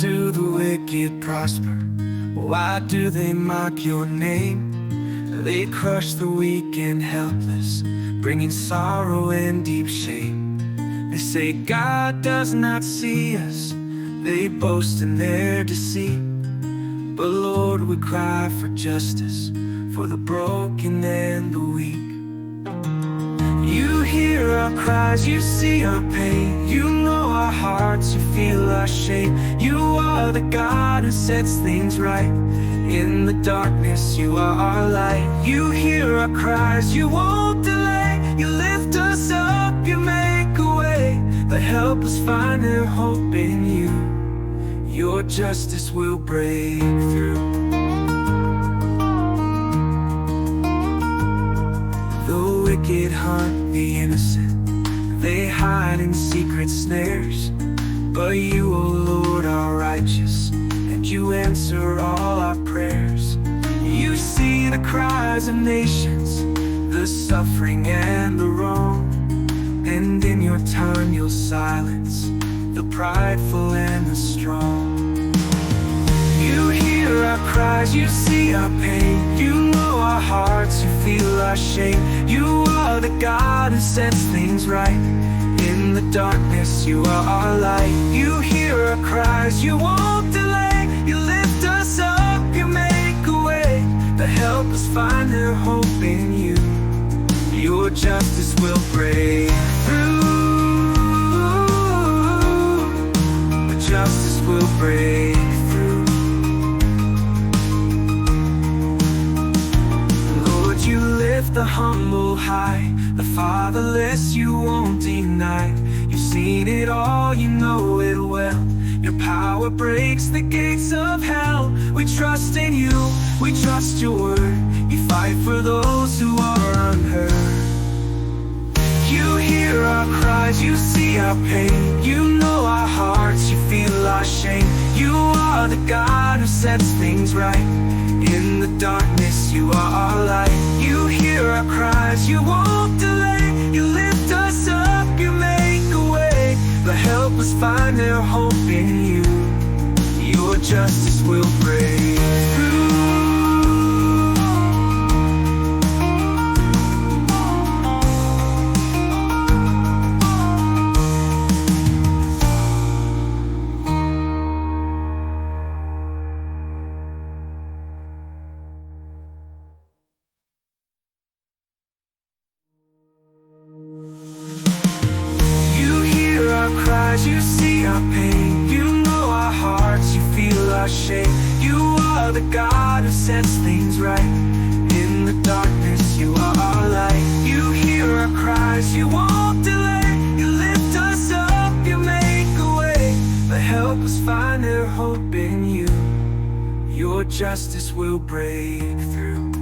do the wicked prosper? Why do they mock your name? They crush the weak and helpless, bringing sorrow and deep shame. They say God does not see us, they boast in their deceit. But Lord, we cry for justice, for the broken and the weak. You hear our cries, you see our pain, you know our hearts, you feel our shame. You are the God who sets things right. In the darkness, you are our light. You hear our cries, you won't delay. You lift us up, you make a way. The helpless find their hope in you. Your justice will break through. The wicked hunt the innocent, they hide in secret snares. But you, O Lord, are righteous, and you answer all our prayers. You see the cries of nations, the suffering and the wrong, and in your time you'll silence the prideful and the strong. You hear our cries, you see our pain, you know our hearts, you feel our shame. You are the God who sets things right. In the darkness, you are our light. You hear our cries, you won't delay. You lift us up, you make a way. The helpless find their hope in you. Your justice will break through. The justice will break through. Lord, you lift the humble high, the fatherless you won't deny. You've seen it all, you know it well. Your power breaks the gates of hell. We trust in you, we trust your word. You fight for those who are unheard. You hear our cries, you see our pain, you know our hearts, you feel our shame. You are the God who sets things right. In the darkness, you are our light. You hear our cries, you won't delay. You lift us up, you make a way. The helpless find their hope in you. Your justice will break through. You see our pain, you know our hearts, you feel our shame. You are the God who sets things right. In the darkness, you are our light. You hear our cries, you won't delay. You lift us up, you make a way. The helpless find their hope in you. Your justice will break through.